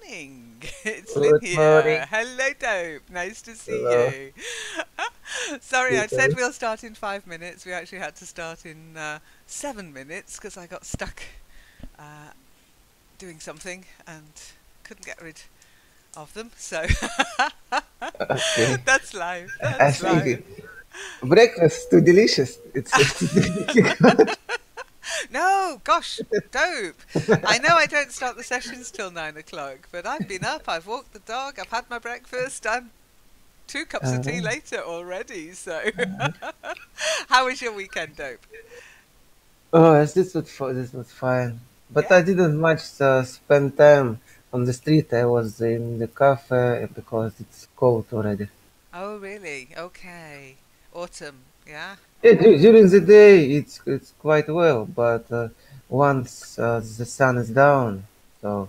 morning. It's Lynn Good morning. here. Hello, Dope. Nice to see Hello. you. Sorry, You I said too. we'll start in 5 minutes. We actually had to start in 7 minutes because I got stuck uh, doing something and couldn't get rid of them. So Okay. that's life. I That's life. think breakfast too delicious. It's difficult. No, gosh, Dope. I know I don't start the sessions till 9 o'clock, but I've been up, I've walked the dog, I've had my breakfast, I'm 2 cups of tea Uh, later already. So, how was your weekend, Dope? oh, this was fine. But Yeah. I didn't much spend time on the street. I was in the cafe because it's cold already. Oh, really? Okay. Autumn. Yeah. Yeah, during the day it's quite well, but once the sun is down, so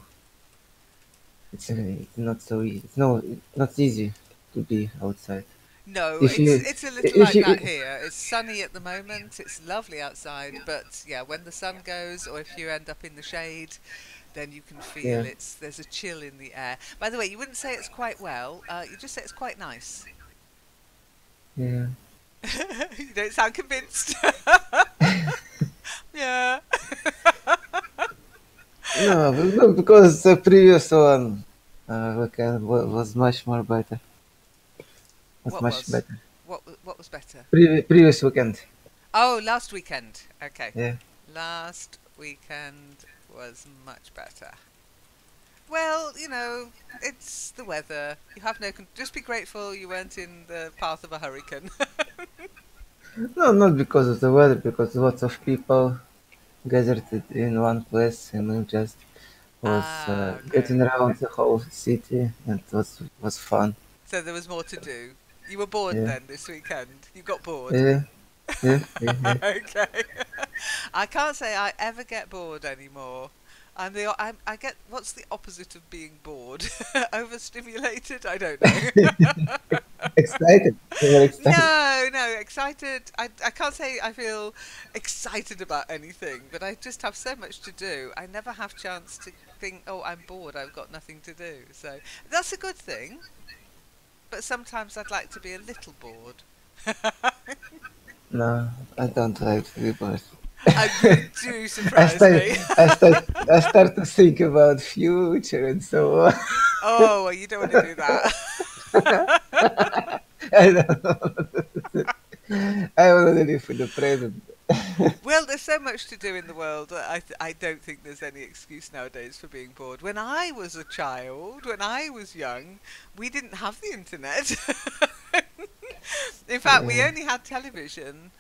it's not so easy. It's not easy to be outside. No, If you it's a little if like you that here. It's sunny at the moment. It's lovely outside, but yeah, when the sun goes, or if you end up in the shade, then you can feel yeah. there's a chill in the air. By the way, you wouldn't say it's quite well. You just say it's quite nice. Yeah. You don't sound convinced. Yeah. No, because the previous one weekend was much more better. Was What much was? better. What was better? Previous weekend. Oh, last weekend. Okay. Yeah. Last weekend was much better. Well, it's the weather. You have no just be grateful you weren't in the path of a hurricane. No, not because of the weather, because lots of people gathered in one place and we just was Ah, getting okay. around the whole city and it was fun. So there was more to do. You were bored Yeah. then this weekend. You got bored. Yeah. Yeah. Yeah. Yeah. Okay. I can't say I ever get bored anymore. I get what's the opposite of being bored? Overstimulated? I don't know. Excited. We were excited. No, no, excited. I can't say I feel excited about anything, but I just have so much to do. I never have chance to think, oh, I'm bored. I've got nothing to do. So that's a good thing. But sometimes I'd like to be a little bored. No, I don't like to be bored. You do I surprise start, me. I start, I start to think about future and so on. Oh, well, you don't want to do that. I don't know. I want to live in the present. Well, there's so much to do in the world. I don't think there's any excuse nowadays for being bored. When I was a child, when I was young, we didn't have the internet. In fact, we Yeah. only had television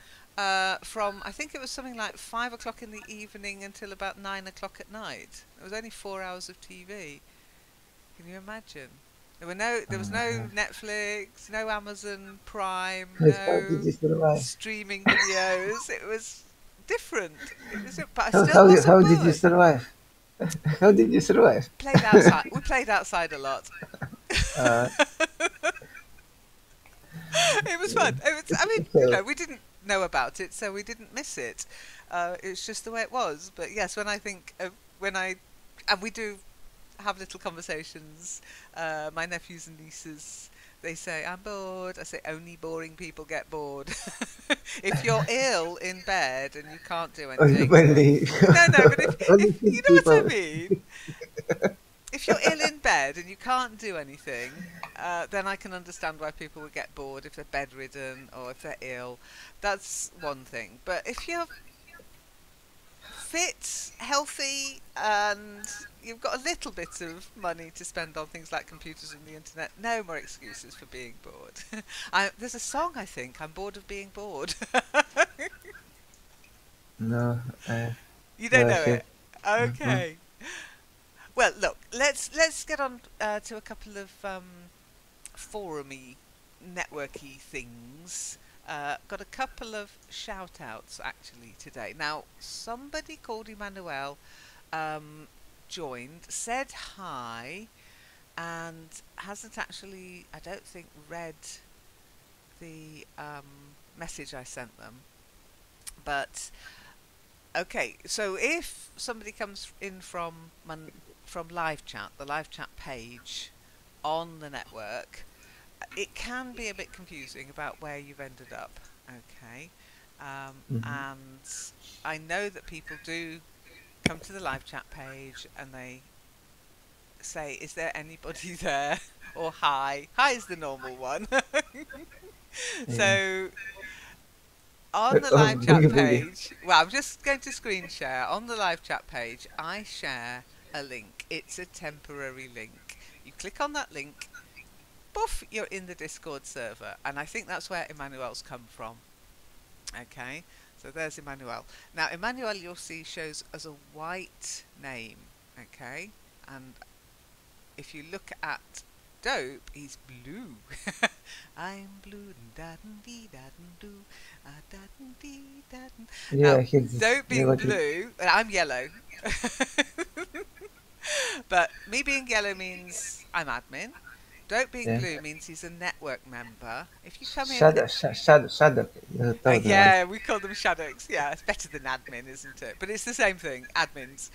from, I think it was something like 5 o'clock in the evening until about 9 o'clock at night. It was only 4 hours of TV. Can you imagine? There was no Uh, Netflix, no Amazon Prime, how did no you survive? streaming videos. It was different. But I How, still how, wasn't how did you bored. survive? How did you survive? Played outside. We played outside a lot. Uh, It was fun. I mean, so, we didn't know about it, so we didn't miss it. It's just the way it was. But yes, when I think of and we do have little conversations. My nephews and nieces, they say, I'm bored. I say, only boring people get bored. If you're ill in bed and you can't do anything. only, No, but only if you few know what I people. mean? If you're ill in bed and you can't do anything, then I can understand why people would get bored if they're bedridden or if they're ill. That's one thing. But if you're fit, healthy, and you've got a little bit of money to spend on things like computers and the internet, no more excuses for being bored. There's a song, I think, I'm bored of being bored. No, You don't never know heard. it? Mhm. Okay. Well, look, let's get on to a couple of forumy, networky things. Got a couple of shout outs actually today. Now, somebody called Emmanuel um, joined, said hi, and hasn't actually, I don't think, read the message I sent them. But okay, so if somebody comes in from from live chat, the live chat page on the network, it can be a bit confusing about where you've ended up. Okay. Mhm. And I know that people do come to the live chat page and they say, "Is there anybody there?" or "Hi." Hi is the normal one. Yeah. So on the live chat Boogie boogie. page, well, I'm just going to screen share. On the live chat page, I share a link. It's a temporary link. You click on that link, poof, you're in the Discord server. And I think that's where Emmanuel's come from. Okay, so there's Emmanuel. Now, Emmanuel, you'll see, shows as a white name. Okay, and if you look at Dope, he's blue. I'm blue, da dee da doo, da dee da. Now, Yeah, he's Dope yeah, being what you, blue, and I'm yellow. But me being yellow means I'm admin. Dope being yeah. blue means he's a network member. If you come in, Shadow. You told me once. yeah, we call them shadows. Yeah, it's better than admin, isn't it? But it's the same thing, admins.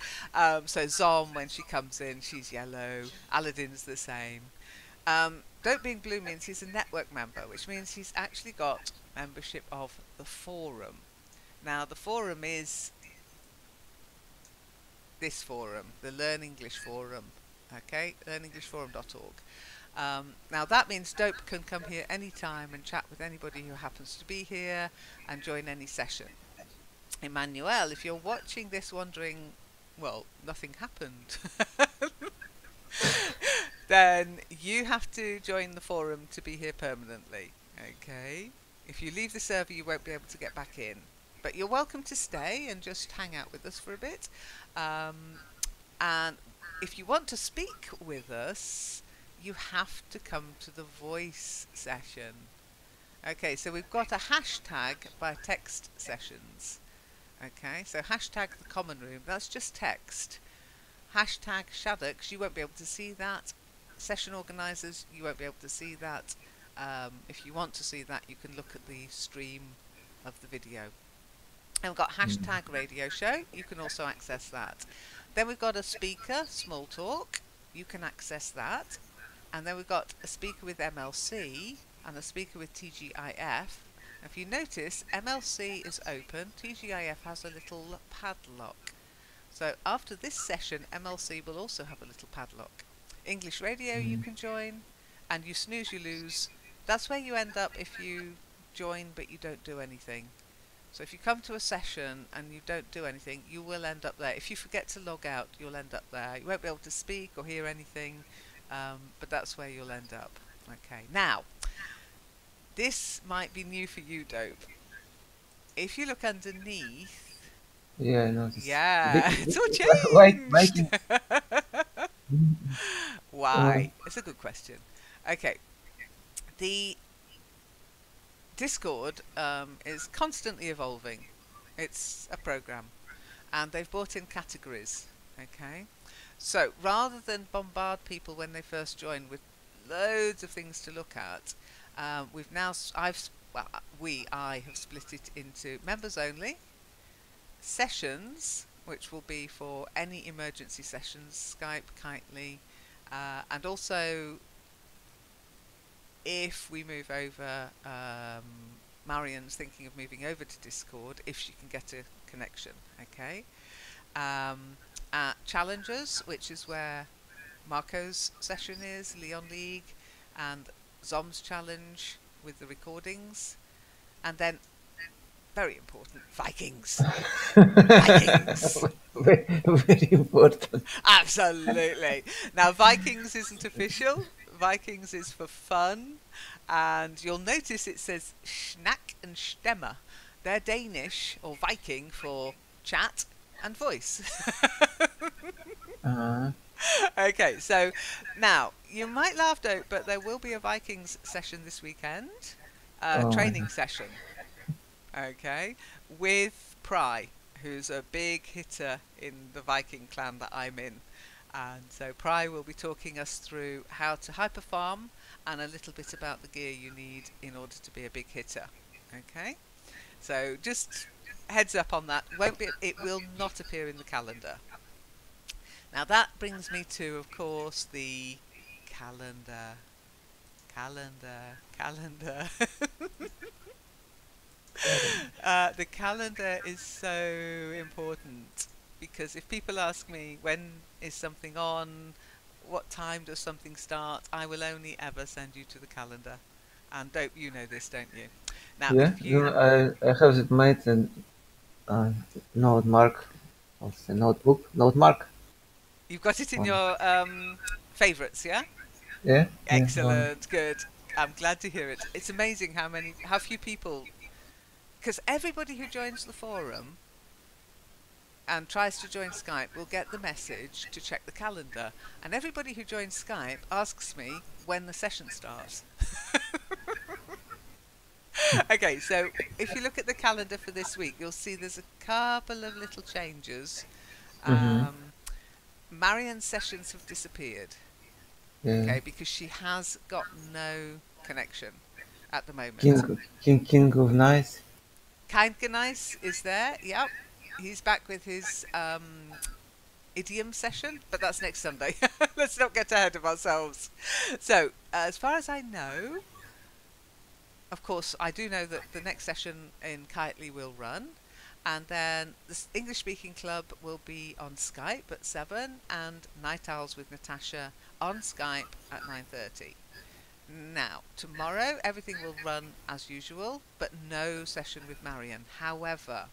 So Zom, when she comes in, she's yellow. Aladdin's the same. Don't being blue means he's a network member, which means he's actually got membership of the forum. Now, the forum is this forum, the Learn English Forum. Okay, learnenglishforum.org. Now that means Dope can come here anytime and chat with anybody who happens to be here and join any session. Emmanuel, if you're watching this wondering, well, nothing happened, then you have to join the forum to be here permanently. Okay? If you leave the server, you won't be able to get back in. But you're welcome to stay and just hang out with us for a bit. And if you want to speak with us, you have to come to the voice session. Okay, so we've got a hashtag by text sessions. Okay, so hashtag the common room, that's just text. Hashtag Shoutouts, you won't be able to see that. Session organisers, you won't be able to see that. If you want to see that, you can look at the stream of the video. And we've got hashtag radio show, you can also access that. Then we've got a speaker, small talk, you can access that. And then we've got a speaker with MLC and a speaker with TGIF. If you notice, MLC is open, TGIF has a little padlock. So after this session, MLC will also have a little padlock. English radio you can join, and you snooze, you lose. That's where you end up if you join but you don't do anything. So if you come to a session and you don't do anything, you will end up there. If you forget to log out, you'll end up there. You won't be able to speak or hear anything, but that's where you'll end up. Okay, now, this might be new for you, Dope. If you look underneath, Yeah, I noticed. yeah, it's all White changed. Viking. Uh, Why? It's a good question. Okay, the Discord is constantly evolving. It's a program, and they've brought in categories. Okay, so rather than bombard people when they first join with loads of things to look at, we've now I have split it into members only, sessions, which will be for any emergency sessions, Skype, Kitely, and also if we move over, Marian's thinking of moving over to Discord if she can get a connection. Okay. Challengers, which is where Marco's session is, Leon League, and Zom's challenge with the recordings, and then very important, Vikings. Vikings. very important. Absolutely. Now, Vikings isn't official. Vikings is for fun. And you'll notice it says Schnack and Stemmer. They're Danish or Viking for chat and voice. Uh, Okay, so now you might laugh, Dope, but there will be a Vikings session this weekend, oh my training god. session. Okay, with Pry, who's a big hitter in the Viking clan that I'm in. And so Pry will be talking us through how to hyper farm and a little bit about the gear you need in order to be a big hitter. Okay, so just heads up on that. Won't be. It will not appear in the calendar. Now that brings me to, of course, the calendar. Calendar. The calendar is so important because if people ask me when is something on, what time does something start, I will only ever send you to the calendar. And don't you know this, don't you? Now, Yeah, if no, you I have it made in uh, note mark, also notebook, note mark. you've got it in One. your favorites, yeah? Yeah, yeah, one. Excellent, good. I'm glad to hear it. It's amazing how few people, because everybody who joins the forum and tries to join Skype will get the message to check the calendar. And everybody who joins Skype asks me when the session starts. Okay, so if you look at the calendar for this week, you'll see there's a couple of little changes. Mm-hmm. Marian's sessions have disappeared, Yeah. okay, because she has got no connection at the moment. King of Nice. Kindganice is there, yep. He's back with his idiom session, but that's next Sunday. Let's not get ahead of ourselves. So, as far as I know, of course, I do know that the next session in Kitely will run, and then the English Speaking Club will be on Skype at 7, and Night Owls with Natasha on Skype at 9:30. Now, tomorrow everything will run as usual, but no session with Marion. However,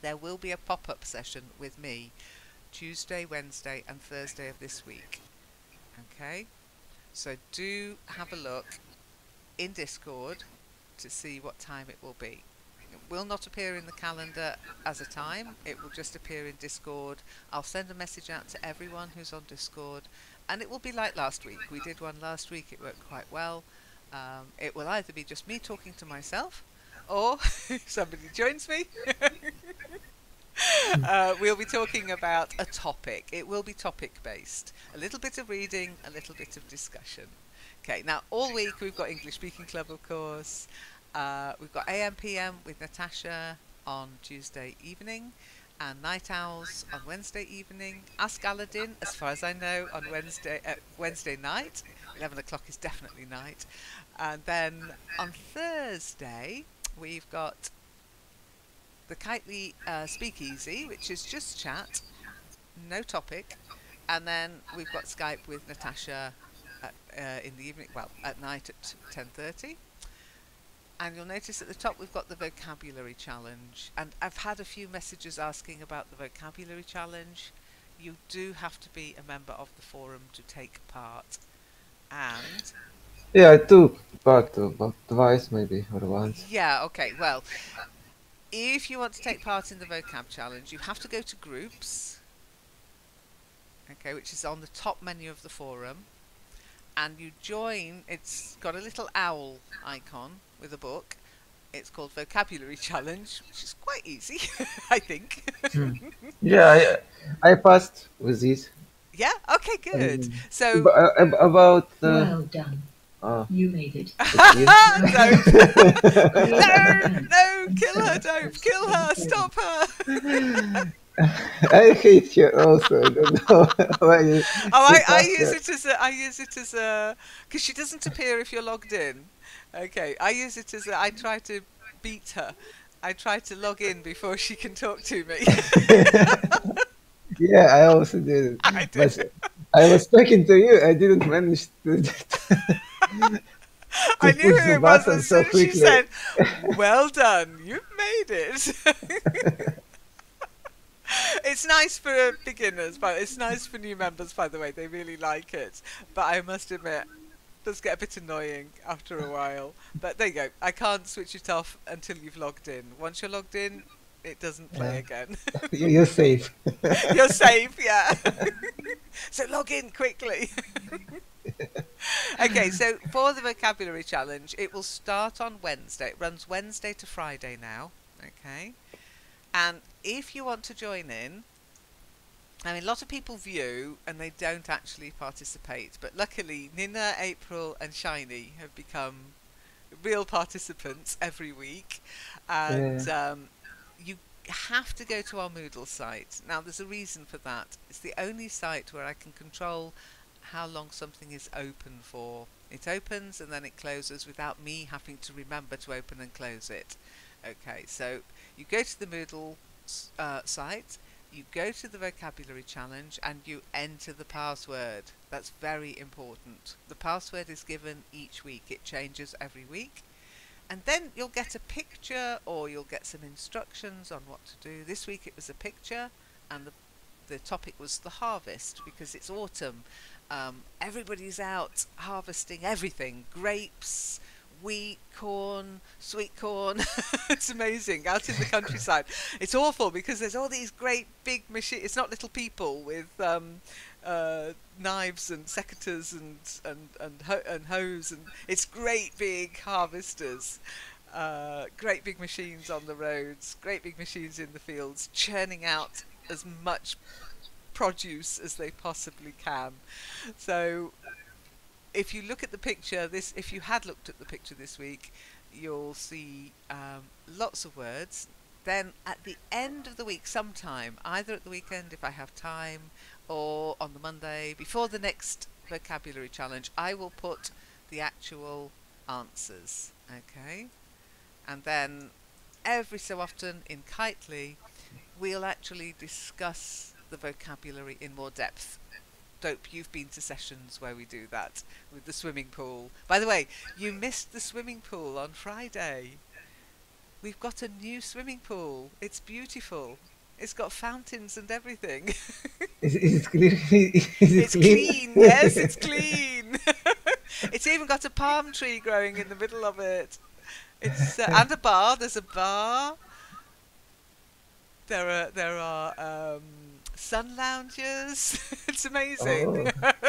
there will be a pop-up session with me Tuesday, Wednesday, and Thursday of this week. Okay, so do have a look in Discord to see what time it will be. It will not appear in the calendar as a time, it will just appear in Discord. I'll send a message out to everyone who's on Discord, and it will be like last week. We did one last week, it worked quite well. It will either be just me talking to myself, or if somebody joins me, we'll be talking about a topic. It will be topic based. A little bit of reading, a little bit of discussion. Okay, now all week we've got English Speaking Club, of course. We've got AM PM with Natasha on Tuesday evening, and Night Owls on Wednesday evening. Ask Aladdin, as far as I know, on Wednesday night. 11 o'clock is definitely night. And then on Thursday we've got the Kitely Speakeasy, which is just chat, no topic, and then we've got Skype with Natasha in the evening, well, at night at 10:30. And you'll notice at the top we've got the vocabulary challenge, and I've had a few messages asking about the vocabulary challenge. You do have to be a member of the forum to take part, and Yeah, I took part about twice maybe or once. yeah, okay, well, if you want to take part in the vocab challenge, you have to go to groups, okay, which is on the top menu of the forum, and you join. It's got a little owl icon with a book. It's called Vocabulary Challenge, which is quite easy, I think. Hmm. Yeah, I passed with this. Yeah, okay, good. Um, So, about Well done. oh, You made it. thank you. don't. No, Done. no, kill her, don't kill her, stop her. I hate you also. I don't know why you Oh, keep I after. use it as a, because she doesn't appear if you're logged in. Okay, I use it as a, I try to beat her. I try to log in before she can talk to me. Yeah, I also did it. I do. But I was talking to you. I didn't manage to I to knew push who the it was button as so soon as she quickly. said, "Well done, you've made it." It's nice for beginners, but it's nice for new members, by the way. They really like it. But I must admit, it does get a bit annoying after a while. But there you go. I can't switch it off until you've logged in. Once you're logged in, it doesn't play Yeah. again. You're safe. You're safe, yeah. So log in quickly. Okay, so for the vocabulary challenge, it will start on Wednesday. It runs Wednesday to Friday now. Okay. And if you want to join in, I mean, a lot of people view and they don't actually participate. But luckily, Nina, April, and Shiny have become real participants every week. And Yeah. you have to go to our Moodle site. Now, there's a reason for that. It's the only site where I can control how long something is open for. It opens and then it closes without me having to remember to open and close it. Okay, so you go to the Moodle site, you go to the vocabulary challenge, and you enter the password. That's very important. The password is given each week, it changes every week. And then you'll get a picture or you'll get some instructions on what to do. This week it was a picture, and the topic was the harvest because it's autumn. Everybody's out harvesting everything: grapes, wheat, corn, sweet corn. It's amazing out in the countryside. It's awful because there's all these great big machines. It's not little people with knives and secateurs and hoes, and it's great big harvesters. Great big machines on the roads, great big machines in the fields, churning out as much produce as they possibly can. So if you look at the picture, if you had looked at the picture this week, you'll see lots of words. Then at the end of the week, sometime, either at the weekend if I have time, or on the Monday before the next vocabulary challenge, I will put the actual answers. Okay, and then every so often in Kitely, we'll actually discuss the vocabulary in more depth. Dope, you've been to sessions where we do that with the swimming pool. By the way, you missed the swimming pool on Friday. We've got a new swimming pool. It's beautiful. It's got fountains and everything. Is it clean? Is it It's clean? clean. Yes, it's clean. It's even got a palm tree growing in the middle of it. It's and a bar. There's a bar. There are sun loungers. It's amazing. Oh,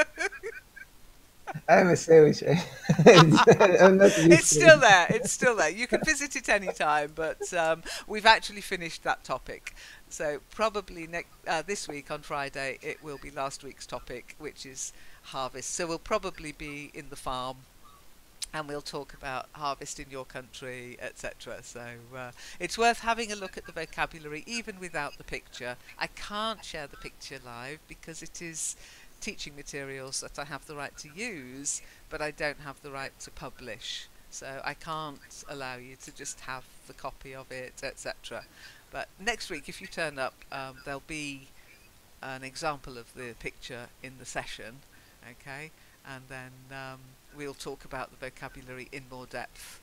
I'm a savage. I'm not used It's to still it. there. It's still there. You can visit it anytime, but we've actually finished that topic. So probably this week on Friday, it will be last week's topic, which is harvest. So we'll probably be in the farm, and we'll talk about harvest in your country, etc. So it's worth having a look at the vocabulary, even without the picture. I can't share the picture live because it is teaching materials that I have the right to use, but I don't have the right to publish. So I can't allow you to just have the copy of it, etc. But next week, if you turn up, there'll be an example of the picture in the session, okay? And then we'll talk about the vocabulary in more depth.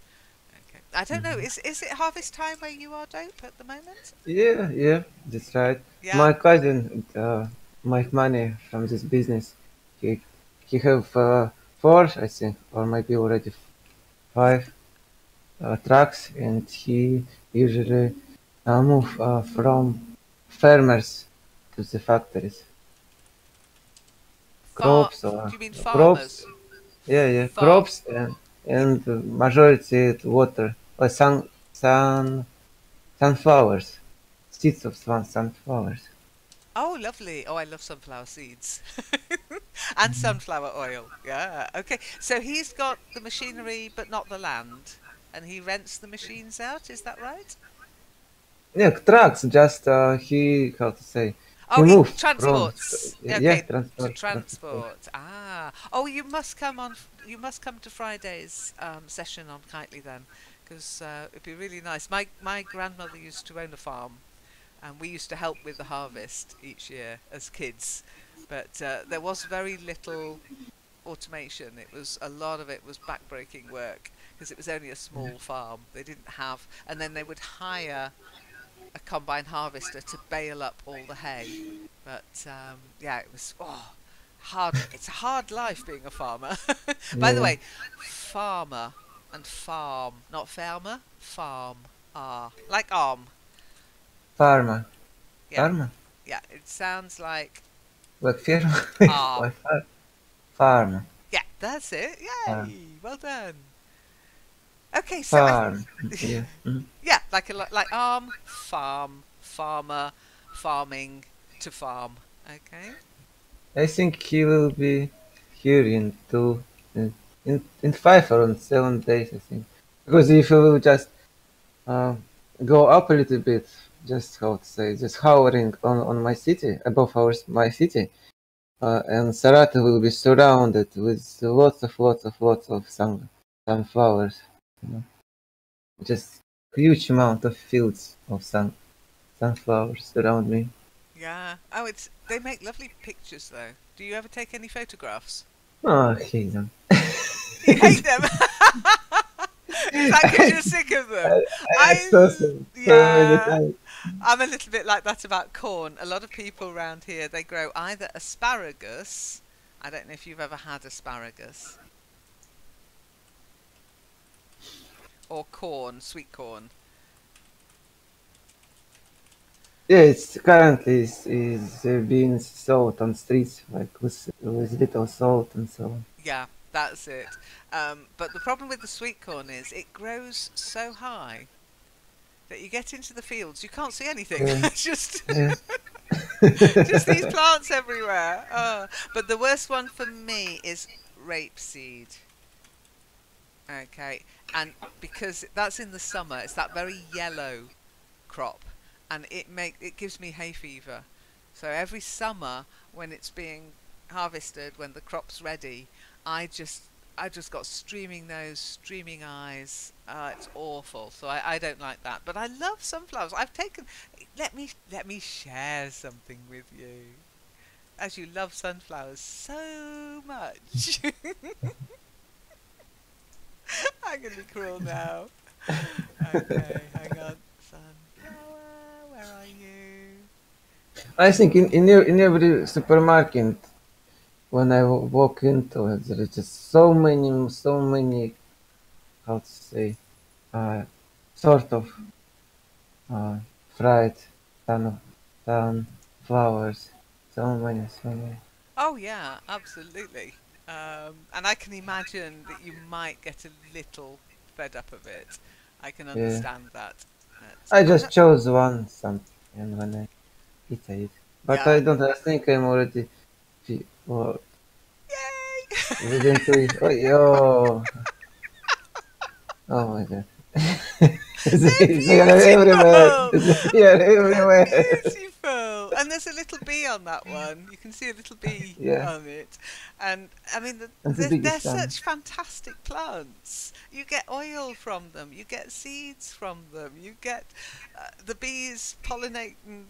Okay. I don't know, Mhm. is it harvest time where you are, Dope, at the moment? Yeah, yeah, that's right. Yeah? My cousin make money from this business. He he have four, I think, or maybe already five trucks, and he usually move from farmers to the factories. Crops Do or you mean crops, farmers? yeah, yeah, Farm. crops and majority water or sunflowers, seeds of sunflowers. Oh, lovely. Oh, I love sunflower seeds. And sunflower oil. Yeah. Okay. So he's got the machinery but not the land. And he rents the machines out, is that right? Yeah, trucks. Just he how to say he Oh, he moved from transports. yeah Okay, to transport. transport. Ah. Oh, you must come on. You must come to Friday's session on Kitely then, because it'd be really nice. My grandmother used to own a farm, and we used to help with the harvest each year as kids. But there was very little automation. It was a lot of it was backbreaking work because it was only a small farm. They didn't have, and then they would hire a combine harvester to bale up all the hay. But yeah, it was hard. It's a hard life being a farmer. By the Yeah, way, farmer and farm, not farmer, farm. Ah, like arm. farmer, Yeah, farmer, yeah. It sounds like like farm, arm. like farmer, Yeah, that's it. farm, Yay! Well done. Okay, so farm. Yeah. Mhm. yeah, like arm, farm, farmer, farming to farm. Okay. I think he will be here in in 5 or 7 days. I think because if he will just uh, go up a little bit just how to say, just hovering on my city, above my city. And Sarata will be surrounded with lots of sunflowers. You know? Just huge amount of fields of sunflowers around me. Yeah. Oh, they make lovely pictures though. Do you ever take any photographs? Oh, I hate them. You hate them. Is that because you're sick of them? I saw so many Yeah. times. I'm a little bit like that about corn. A lot of people around here, they grow either asparagus. I don't know if you've ever had asparagus. Or corn, sweet corn. Yeah, it's currently is being sold on streets like with little salt and so on. Yeah, that's it. But the problem with the sweet corn is it grows so high that you get into the fields, you can't see anything. Yeah, It's just yeah. just these plants everywhere. Oh. But the worst one for me is rapeseed. Okay, and because that's in the summer, it's that very yellow crop, and it gives me hay fever. So every summer when it's being harvested, when the crop's ready, I just I just got streaming nose, streaming eyes. It's awful. So I don't like that. But I love sunflowers. I've taken. Let me share something with you. As you love sunflowers so much. I'm gonna be cruel now. Okay, hang on. Sunflower, where are you? I think in every supermarket when I walk into it, there is just so many, how to say, uh, sort of uh, fried sunflowers. So many. Oh yeah, absolutely. And I can imagine that you might get a little fed up of it. I can Yeah, understand that. But, I just chose one some, and when I eat, but yeah. I don't. I think I'm already or Yay! within 2 years. Oh, yo. Oh my god. They're They are everywhere. beautiful. They are everywhere. Beautiful. And there's a little bee on that one. You can see a little bee Yeah, on it. And I mean, that's the they're biggest one. such fantastic plants. You get oil from them. You get seeds from them. You get the bees pollinate and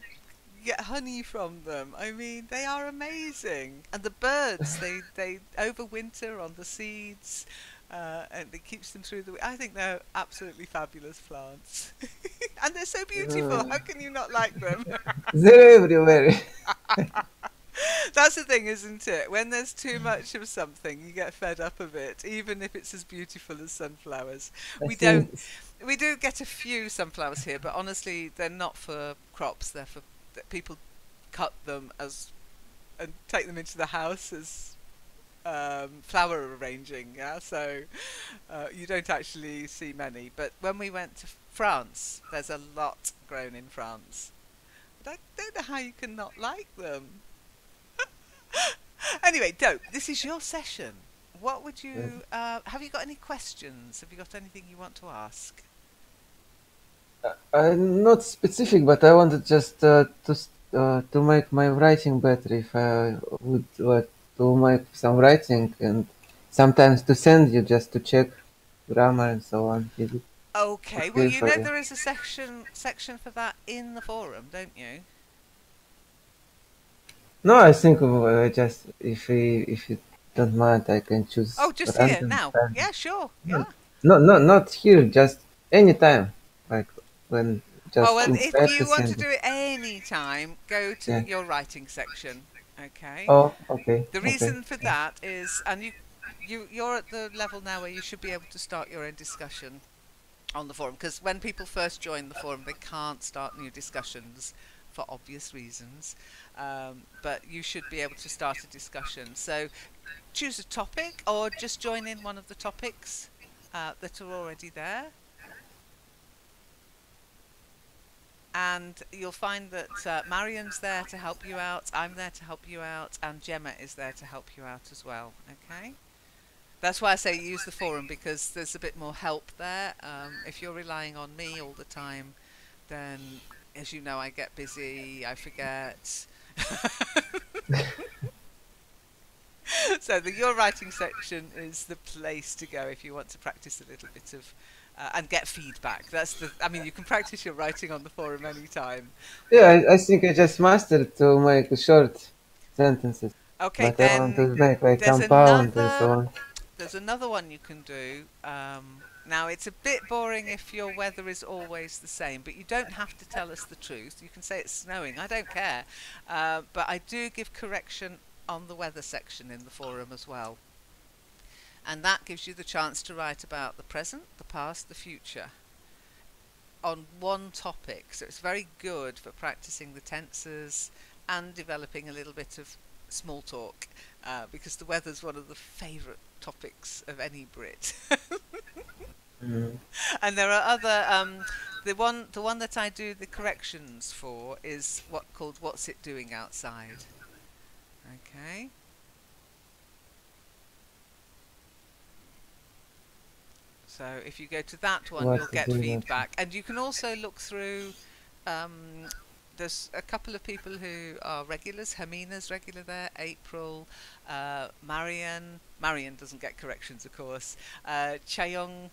you get honey from them. I mean, they are amazing. And the birds, they overwinter on the seeds. And it keeps them through the week. I think they're absolutely fabulous plants. And they're so beautiful. Uh, How can you not like them? they're everywhere. That's the thing, isn't it? When there's too much of something, you get fed up of it, even if it's as beautiful as sunflowers. I We think don't. We do get a few sunflowers here, but honestly, they're not for crops. They're for people cut them as and take them into the house as flower arranging. Yeah, so you don't actually see many. But when we went to France, there's a lot grown in France. But I don't know how you can not like them. Anyway, Dope, this is your session. What would you have you got any questions? Have you got anything you want to ask? I'm not specific, but I wanted just to make my writing better. If I would like to make some writing and sometimes to send you just to check grammar and so on. Is it Okay, well okay you for know you? there is a section for that in the forum, don't you? No, I think just if you don't mind, I can choose Oh, just here random now. time. Yeah, sure. No, Yeah. no, not here. Just anytime, like when Oh, just well, if inspired to you want to send it. do it any time, go to Yeah. your writing section. Okay. Oh, okay, The okay. reason for that is, and you're at the level now where you should be able to start your own discussion on the forum, because when people first join the forum, they can't start new discussions for obvious reasons. But you should be able to start a discussion. So choose a topic, or just join in one of the topics that are already there. And you'll find that Marion's there to help you out, I'm there to help you out, and Gemma is there to help you out as well. Okay? That's why I say use the forum, because there's a bit more help there. If you're relying on me all the time, then As you know, I get busy, I forget. So the Your Writing section is the place to go if you want to practice a little bit of and get feedback. I mean, you can practice your writing on the forum anytime. Yeah, But I think I just mastered to make short sentences, okay, but I want then to make like there's compound and another so on. there's another one you can do. Now it's a bit boring if your weather is always the same, but you don't have to tell us the truth. You can say it's snowing. I don't care. But I do give correction on the weather section in the forum as well. And that gives you the chance to write about the present, the past, the future on one topic. So it's very good for practicing the tenses and developing a little bit of small talk because the weather's one of the favourite topics of any Brit. Mm. And there are other the one that I do the corrections for is called What's It Doing Outside. Okay. So if you go to that one, What you'll to get do next? feedback, and you can also look through. There's a couple of people who are regulars. Hermina's regular there. April, Marian. Marian doesn't get corrections, of course. Chaeyoung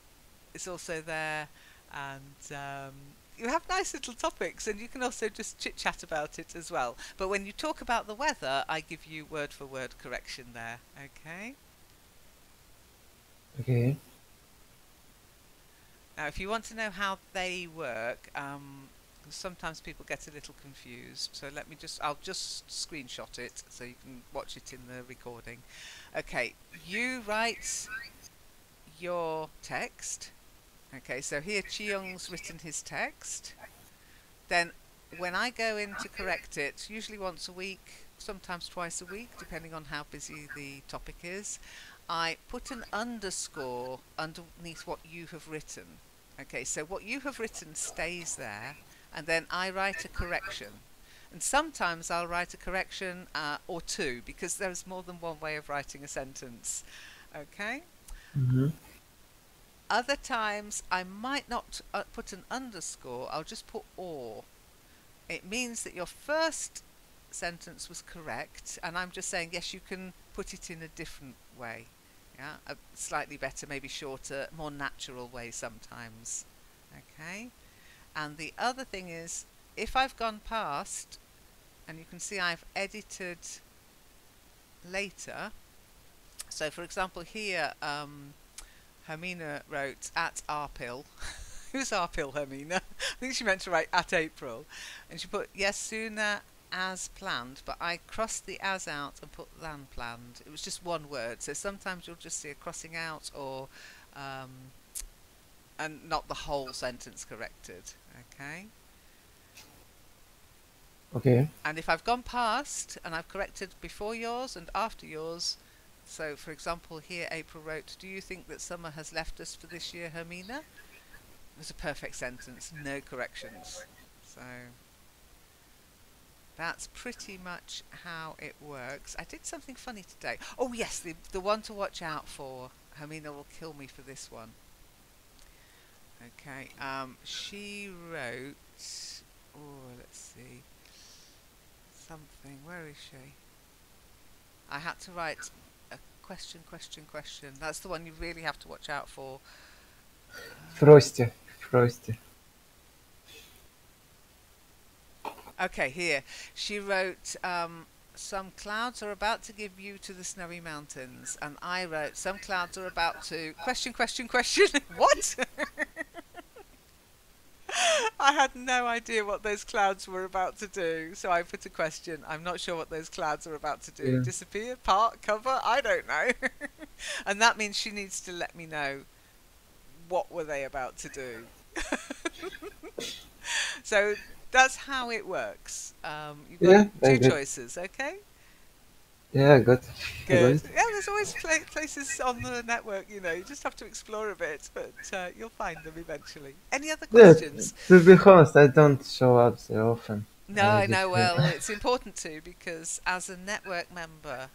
is also there, and you have nice little topics, and you can also just chit chat about it as well. But when you talk about the weather, I give you word for word correction there. Okay. Okay. Now, if you want to know how they work, sometimes people get a little confused. So I'll just screenshot it so you can watch it in the recording. Okay, you write your text. Okay, so here Chiyoung's written his text. Then when I go in to correct it, usually once a week, sometimes twice a week, depending on how busy the topic is, I put an underscore underneath what you have written. Okay, so what you have written stays there, and then I write a correction. And sometimes I'll write a correction or two, because there's more than one way of writing a sentence. Okay? Mm-hmm. Other times I might not put an underscore, I'll just put or. It means that your first sentence was correct, and I'm just saying, yes, you can put it in a different way. Yeah, a slightly better, maybe shorter, more natural way sometimes. Okay, and the other thing is, if I've gone past, and you can see I've edited later. So, for example, here, Hermina wrote at Arpil. Who's Arpil, Hermina? I think she meant to write at April, and she put yes sooner as planned, but I crossed the as out and put than planned. It was just one word, so sometimes you'll just see a crossing out or and not the whole sentence corrected. Okay. Okay. And if I've gone past and I've corrected before yours and after yours, so for example here April wrote, do you think that summer has left us for this year, Hermina? It was a perfect sentence, no corrections. So that's pretty much how it works. I did something funny today. Oh yes, the one to watch out for. Hermina will kill me for this one. Okay, she wrote, oh, let's see, something, where is she? I had to write a question. That's the one you really have to watch out for. Frosty. Frosty. Okay, here. She wrote, some clouds are about to give you to the snowy mountains. And I wrote, some clouds are about to... Question. What? I had no idea what those clouds were about to do. So I put a question. I'm not sure what those clouds are about to do. Yeah. Disappear? Part? Cover? I don't know. And that means she needs to let me know what were they about to do. So that's how it works. You've got Yeah, I two got. choices, okay? Yeah, I got. I got Good. it. Yeah, there's always places on the network, you just have to explore a bit, but you'll find them eventually. Any other Yeah, questions? to be honest, I don't show up so often. No, I I just know. Well, it's important to, because as a network member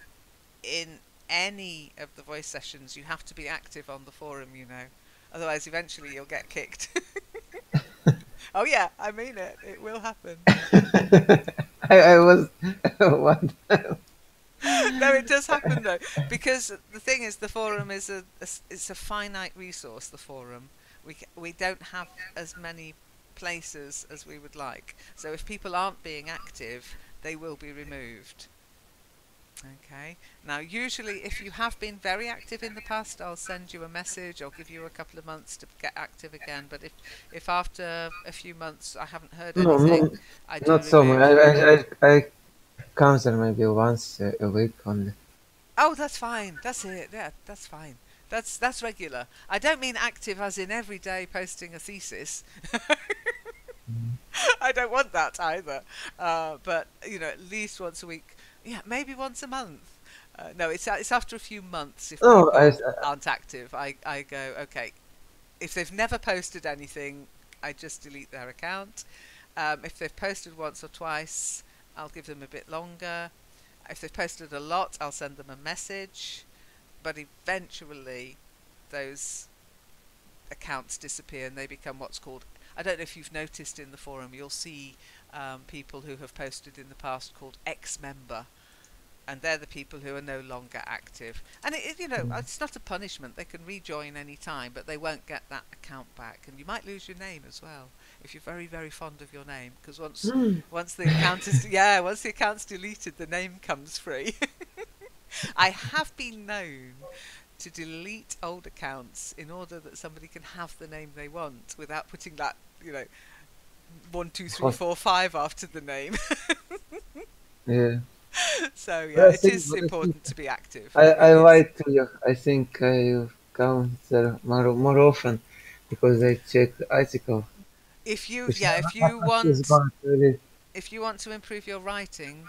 in any of the voice sessions, you have to be active on the forum, Otherwise, eventually you'll get kicked. Oh yeah, I mean it. It will happen. I was one. No, it does happen though, because the thing is, the forum is it's a finite resource. The forum, we don't have as many places as we would like. So if people aren't being active, they will be removed. Okay. Now, usually, if you have been very active in the past, I'll send you a message. I'll give you a couple of months to get active again. But if after a few months I haven't heard No, anything, no, I do not so much. remove you. I come there maybe once a week only. Oh, that's fine. That's it. Yeah, that's fine. That's regular. I don't mean active as in every day posting a thesis. I don't want that either. But at least once a week. Yeah, maybe once a month. No, it's after a few months if No, people aren't active. I go, okay. If they've never posted anything, I just delete their account. If they've posted once or twice, I'll give them a bit longer. If they've posted a lot, I'll send them a message. But eventually, those accounts disappear and they become what's called, I don't know if you've noticed in the forum, you'll see people who have posted in the past called ex-member, and they're the people who are no longer active. And it's not a punishment. They can rejoin any time, but they won't get that account back. And you might lose your name as well if you're very, very fond of your name, because once the account is once the account's deleted, the name comes free. I have been known to delete old accounts in order that somebody can have the name they want without putting that 1 2 3 4 5 after the name. yeah. So yeah, But it is important to be active. I It is. lied to you. I think I come there more often because I check the article. If you If yeah, if you she's want gone really, if you want to improve your writing,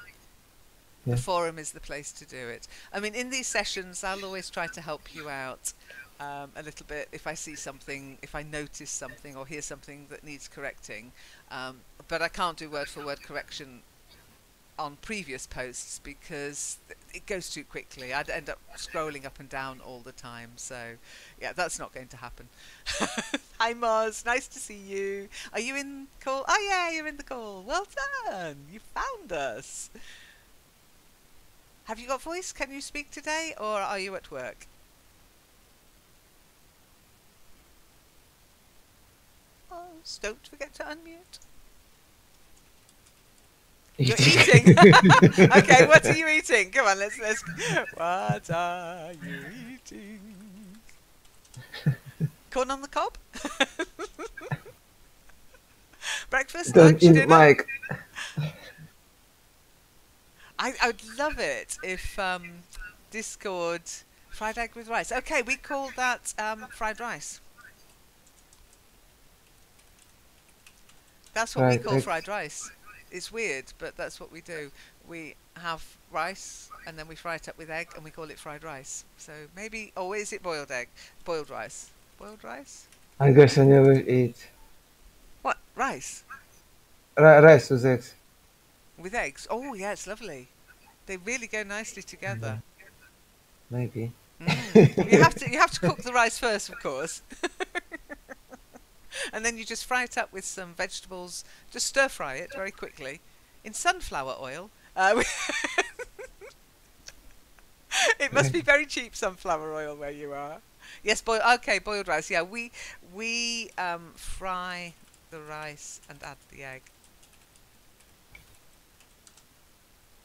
the yeah. forum is the place to do it. I mean, in these sessions, I'll always try to help you out a little bit if I see something, if I notice something or hear something that needs correcting. But I can't do word for word correction on previous posts because it goes too quickly. I'd end up scrolling up and down all the time. So, yeah, that's not going to happen. Hi, Moz. Nice to see you. Are you in call? Oh, yeah, you're in the call. Well done. You found us. Have you got voice? Can you speak today, or are you at work? Oh, don't forget to unmute. You're eating. Okay, what are you eating? Come on, let's. What are you eating? Corn on the cob? Breakfast, Don't lunch, eat dinner? Mike. I would love it if Discord fried egg with rice. Okay, we call that fried rice. That's what we Right, call fried rice. It's weird, but that's what we do. We have rice and then we fry it up with egg and we call it fried rice. So maybe, or is it boiled egg? Boiled rice. Boiled rice? I guess I never eat What? Rice? rice with eggs. With eggs? Oh, yeah, it's lovely. They really go nicely Yeah, together. maybe. You have to cook the rice first, of course. And then you just fry it up with some vegetables. Just stir fry it very quickly in sunflower oil. It must be very cheap sunflower oil where you are. Yes, boiled rice. Yeah, we fry the rice and add the egg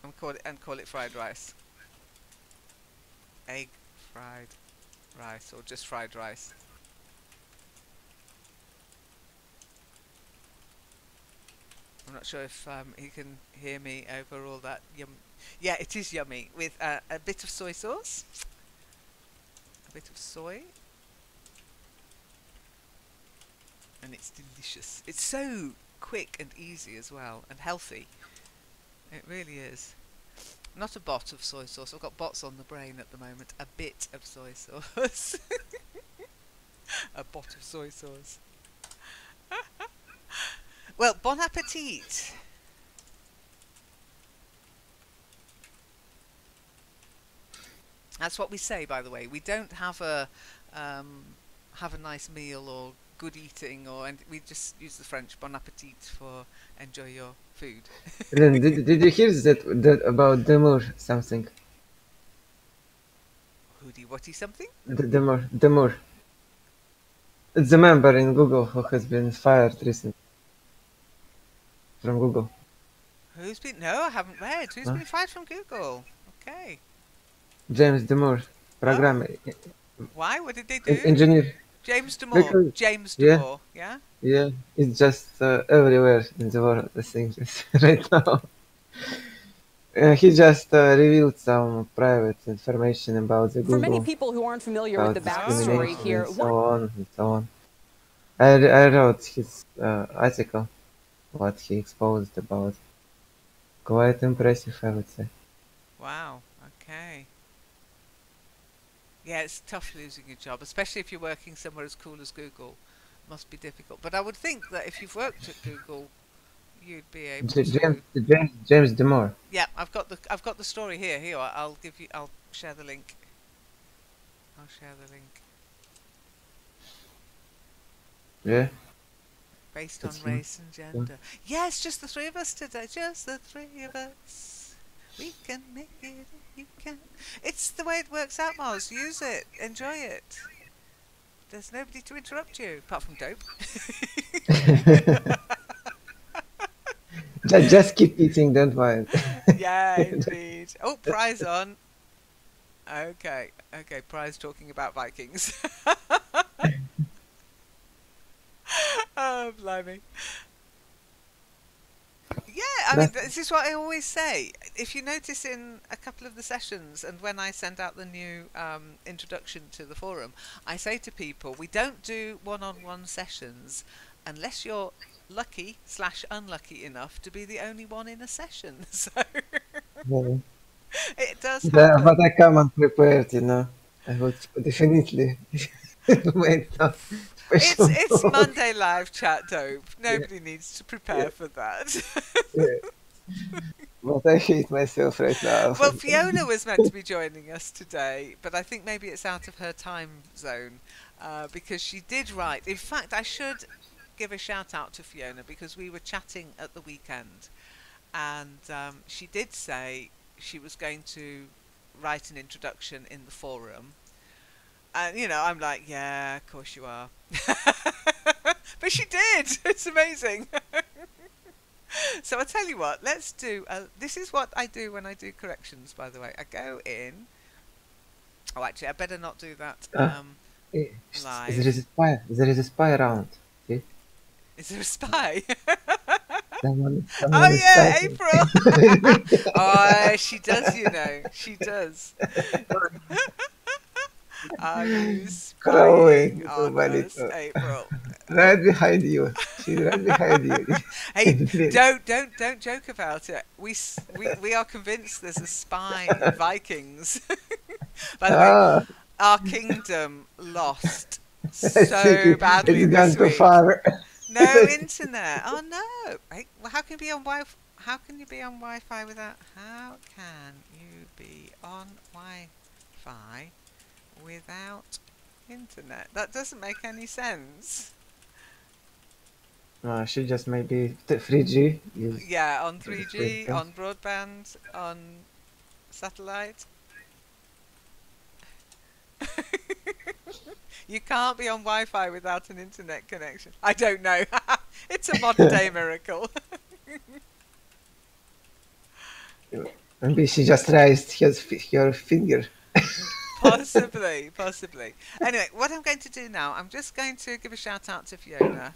and call it fried rice. Egg fried rice or just fried rice. I'm not sure if you can hear me over all that yum. Yeah, it is yummy with a bit of soy sauce, a bit of soy, and it's delicious. It's so quick and easy as well, and healthy. It really is. Not a bot of soy sauce. I've got bots on the brain at the moment. A bit of soy sauce. A bot of soy sauce. Well, bon appetit. That's what we say, by the way. We don't have a nice meal or good eating, and we just use the French bon appetit for enjoy your food. Then did you hear that about Demur something? Hoodie, whatty something? Demur. It's a member in Google who has been fired recently from Google. Who's been? No, I haven't read. Who's No? been fired from Google? Okay. James Demur, Oh, programmer, why? What did they do? engineer. James Damore. Because James yeah, Damore. Yeah. yeah, it's just everywhere in the world. I think this right now. He just revealed some private information about the For many Google, people who aren't familiar with about the backstory discrimination Oh. here, and so on and so on. I wrote his article, what he exposed about. Quite impressive, I would say. Wow. Okay. Yeah, it's tough losing your job, especially if you're working somewhere as cool as Google. Must be difficult. But I would think that if you've worked at Google, you'd be able to. James Demore. Yeah, I've got the story here. Here, I'll give you. I'll share the link. I'll share the link. Yeah, Based on it's him. race and gender. Yes, just the three of us today. Just the three of us. We can make it. You can. It's the way it works out, Mars. Use it. Enjoy it. There's nobody to interrupt you, apart from Dope. Just keep eating, don't mind. Yeah, indeed. Oh, prize on. Okay, okay. Prize talking about Vikings. Oh, blimey. Yeah, I mean, That's, this is what I always say. If you notice in a couple of the sessions, and when I send out the new introduction to the forum, I say to people, we don't do one-on-one sessions unless you're lucky/unlucky enough to be the only one in a session. So yeah. it does But happen. I come unprepared, you know. I would definitely make some special It's notes. Monday live chat, Dope. Yeah, Nobody needs to yeah, prepare for that. yeah. But I hate myself right now. Well, Fiona was meant to be joining us today, but I think maybe it's out of her time zone because she did write. In fact, I should give a shout out to Fiona because we were chatting at the weekend, and she did say she was going to write an introduction in the forum. And I'm like, yeah, of course you are. But she did. It's amazing. So I tell you what, let's do. This is what I do when I do corrections. By the way, I go in. Oh, actually, I better not do that Uh, eh, there is live. a spy. There is a spy around. See? Is there a spy? Someone Oh is yeah, typing. April. Oh, she does. She does. Are you spying Crawling, on somebody us, to April? right behind you. She's right behind you. Hey, In the place. don't joke about it. We are convinced there's a spy in Vikings. By the way, Ah, our kingdom lost I think so badly it's this gone too week. far. No internet. Oh no. Hey, well, how can you be on Wi? How can you be on Wi-Fi without? How can you be on Wi-Fi without internet? That doesn't make any sense. She just maybe 3G is Yeah, on for the 3G, frequency. on broadband, on satellite. You can't be on Wi-Fi without an internet connection. I don't know. It's a modern day miracle. Maybe she just raised her finger. Possibly, possibly. Anyway, what I'm going to do now, I'm just going to give a shout out to Fiona.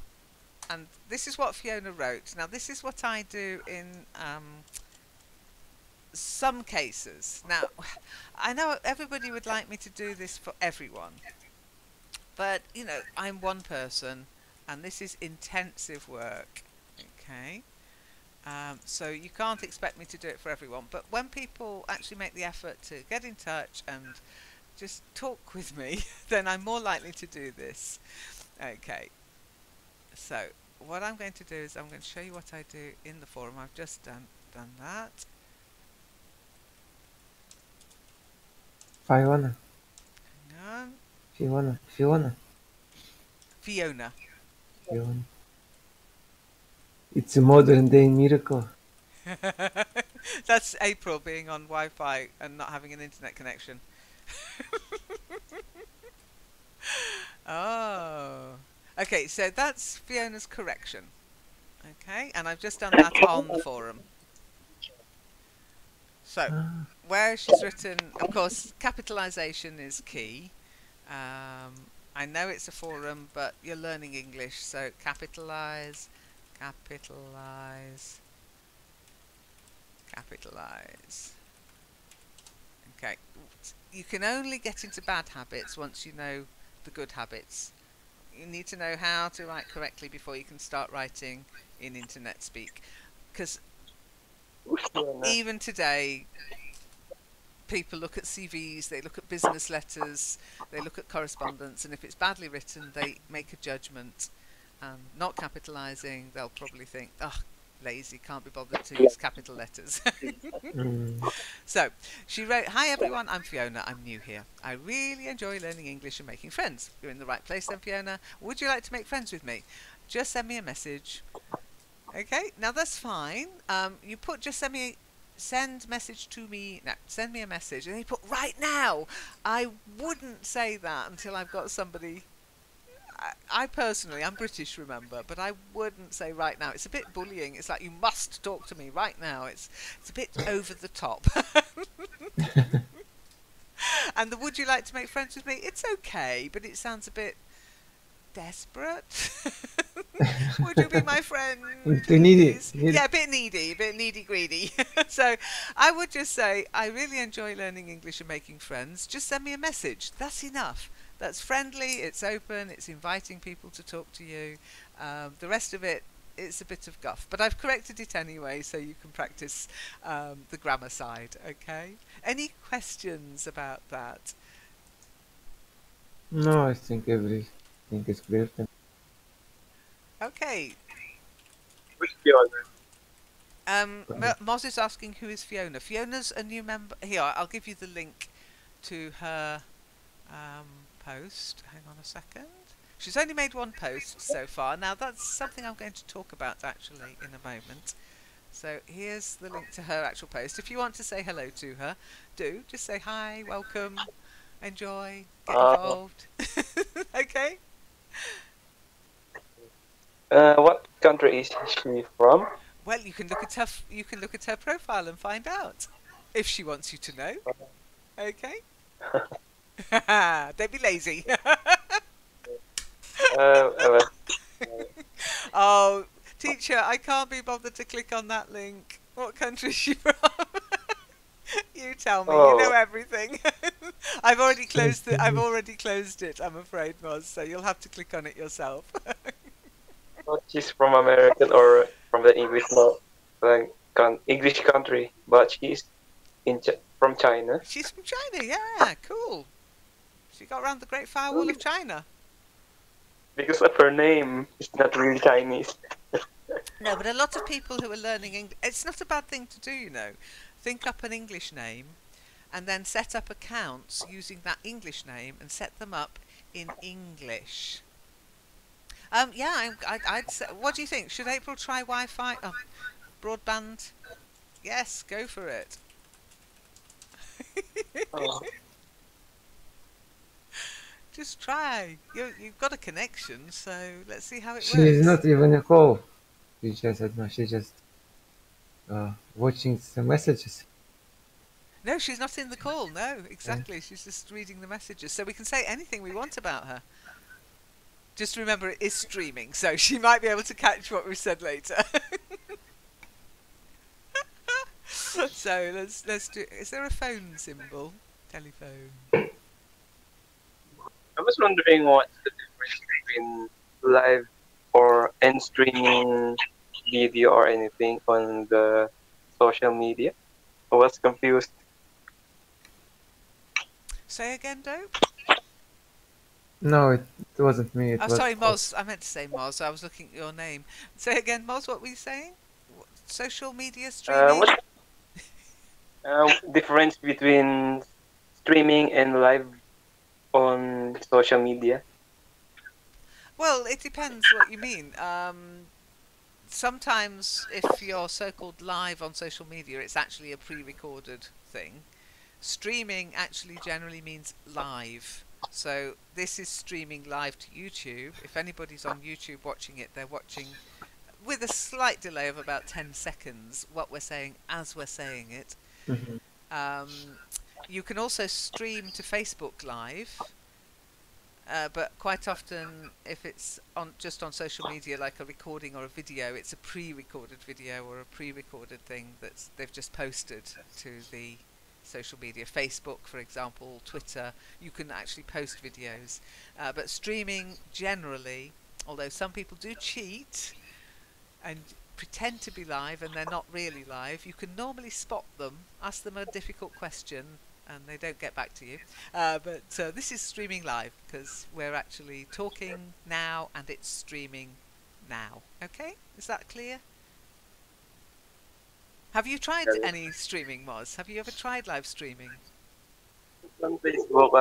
And this is what Fiona wrote. Now, this is what I do in some cases. Now, I know everybody would like me to do this for everyone. But, I'm one person and this is intensive work. Okay? So you can't expect me to do it for everyone. But when people actually make the effort to get in touch and just talk with me, then I'm more likely to do this. Okay. So what I'm going to do is I'm going to show you what I do in the forum. I've just done that. Fiona. Hang on. Fiona. Fiona. Fiona. It's a modern day miracle. That's April being on Wi-Fi and not having an internet connection. Oh. Okay, so that's Fiona's correction. Okay, and I've just done that on the forum. So, Ah, where she's written, of course, capitalization is key. I know it's a forum, but you're learning English, so capitalize, capitalize, capitalize. Okay, you can only get into bad habits once you know the good habits. You need to know how to write correctly before you can start writing in internet speak. Because Fiona. even today, people look at CVs, they look at business letters, they look at correspondence, and if it's badly written, they make a judgment. Not capitalising, they'll probably think, oh, lazy, can't be bothered to use capital letters. mm, So, she wrote, "Hi everyone, I'm Fiona. I'm new here. I really enjoy learning English and making friends. You're in the right place then, Fiona. Would you like to make friends with me? Just send me a message." Okay, now that's fine. You put just send message to me. No, send me a message. And you put right now. I wouldn't say that until I've got somebody. I personally, I'm British, remember, but I wouldn't say right now. It's a bit bullying. It's like you must talk to me right now. It's a bit over the top. And the "would you like to make friends with me?" It's okay, but it sounds a bit desperate. Would you be my friend, too needy. please? Yeah, a bit needy, greedy. So I would just say, I really enjoy learning English and making friends. Just send me a message. That's enough. That's friendly, it's open, it's inviting people to talk to you. The rest of it, it's a bit of guff. But I've corrected it anyway, so you can practice the grammar side, okay? Any questions about that? No, I think everything is clear. Okay. Who's Fiona? Moz is asking who is Fiona. Fiona's a new member. Here, I'll give you the link to her post. Hang on a second. She's only made one post so far. Now, that's something I'm going to talk about actually in a moment. So here's the link to her actual post. If you want to say hello to her, do. Just say hi, welcome, enjoy, get involved. Okay? What country is she from? Well, you can look at her. You can look at her profile and find out if she wants you to know. Okay. Don't be lazy. Uh, Oh, teacher, I can't be bothered to click on that link. What country is she from? You tell me. You know Oh. everything. I've already closed it. I've already closed it. I'm afraid, Moz. So you'll have to click on it yourself. She's from American or from the English English country, but she's from China. She's from China. Yeah, cool. She got around the Great Firewall of China. Because of her name, it's not really Chinese. No, but a lot of people who are learning English, it's not a bad thing to do, you know. Think up an English name and then set up accounts using that English name and set them up in English. Yeah, I'd say, what do you think? Should April try Wi-Fi? Oh, broadband? Yes, go for it. Oh. Just try. You've got a connection, so let's see how it She's works. not even a call. She's just watching the messages. No, she's not in the call. No, exactly. She's just reading the messages. So we can say anything we want about her. Just remember, it is streaming, so she might be able to catch what we said later. So let's do. Is there a phone symbol? Telephone. I was wondering what's the difference between live and streaming video or anything on the social media. I was confused. Say again, Dope. No, it wasn't me. It Oh, was. sorry, Moz. I meant to say Moz. I was looking at your name. Say again, Moz. What were you saying? Social media streaming? What's difference between streaming and live on social media? Well, it depends what you mean. Sometimes if you're so-called live on social media, it's actually a pre-recorded thing. Streaming actually generally means live. So this is streaming live to YouTube. If anybody's on YouTube watching it, they're watching with a slight delay of about 10 seconds what we're saying as we're saying it. Mhm. You can also stream to Facebook Live. But quite often, if it's on just on social media, like a recording or a video, it's a pre-recorded video or a pre-recorded thing that they've just posted to the social media. Facebook, for example, Twitter, you can actually post videos. But streaming generally, although some people do cheat and pretend to be live and they're not really live, you can normally spot them, ask them a difficult question, and they don't get back to you. But this is streaming live because we're actually talking now and it's streaming now. Okay? Is that clear? Have you tried any streaming, Moz? Have you ever tried live streaming? On Facebook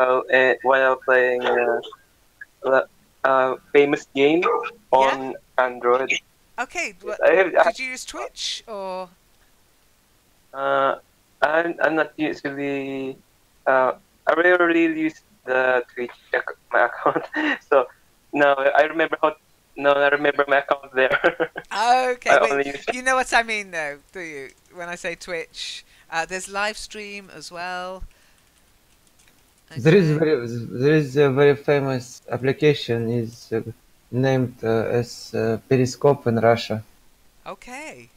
while playing famous game on Android. Okay. I Did you use Twitch or? I'm not usually. I rarely use the Twitch my account. So no, I remember how. No, I remember my account there. Okay, I but only use. you know what I mean, though, do you? When I say Twitch, there's live stream as well. There is Okay. there is a very famous application is named as Periscope in Russia. Okay.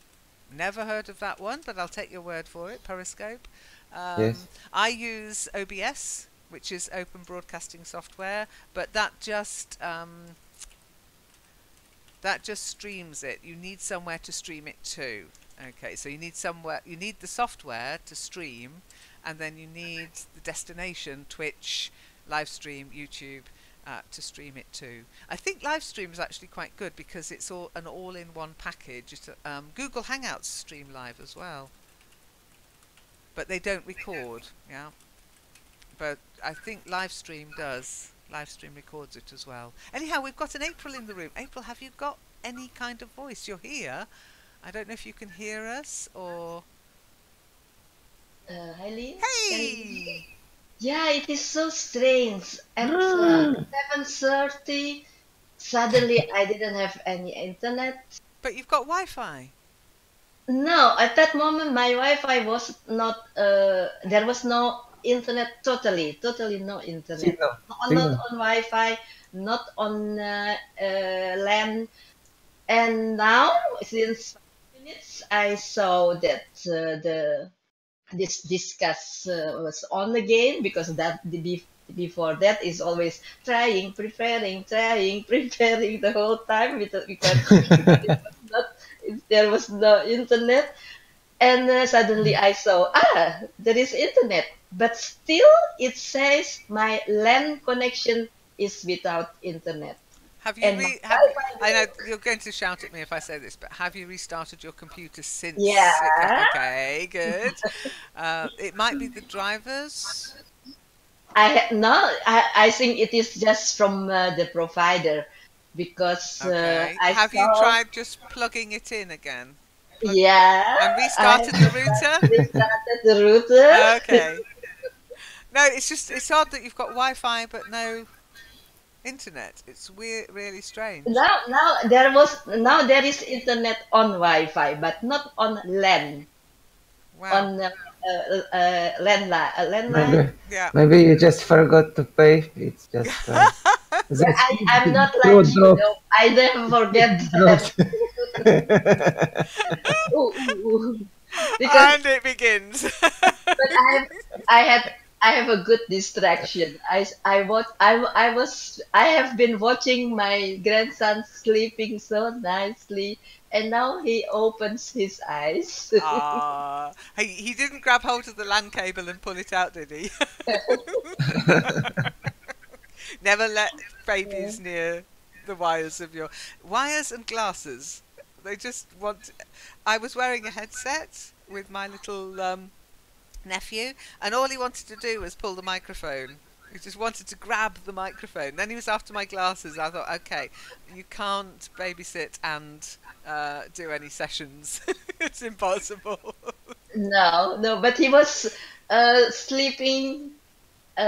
Never heard of that one, but I'll take your word for it. Periscope. Yes. I use OBS, which is open broadcasting software, but that just streams it. You need somewhere to stream it to. Okay, so you need the software to stream, and then you need the destination, Twitch, live stream, YouTube, to stream it to. I think live stream is actually quite good because it's an all-in-one package. Google Hangouts stream live as well, but they don't record. Yeah, but I think live stream does. Live stream records it as well. Anyhow, we've got an April in the room. April, have you got any kind of voice? You're here. I don't know if you can hear us or. Hi, Lynn. Hey! Yeah, it is so strange. At 7:30, suddenly I didn't have any internet. But you've got Wi-Fi. No, at that moment my Wi-Fi was not. There was no internet. Totally no internet. Signal. Not on Wi-Fi, not on LAN. And now, since 5 minutes, I saw that this discuss was on again because before that is always preparing the whole time because it was not, there was no internet, and suddenly I saw there is internet, but still it says my LAN connection is without internet. Have you? And I know you're going to shout at me if I say this, but have you restarted your computer since? Yeah. Okay, good. It might be the drivers. I think it is just from the provider because Okay. I Have you saw. tried just plugging it in again? Yeah, And restarted the router? restarted the router. Okay. No, it's odd that you've got Wi-Fi but no internet. It's weird, really strange. Now there is internet on Wi-Fi, but not on LAN. Wow. On landline. Maybe, Yeah. maybe you just forgot to pay. It's just. I'm not like you. No, I never forget that. Because And it begins. but I have a good distraction. I have been watching my grandson sleeping so nicely, and now he opens his eyes. He didn't grab hold of the LAN cable and pull it out, did he? Never let babies near the wires of your wires and glasses. They just want. I was wearing a headset with my little nephew, and all he wanted to do was pull the microphone. He just wanted to grab the microphone. Then he was after my glasses. I thought, okay, you can't babysit and do any sessions. It's impossible. No, no, but he was sleeping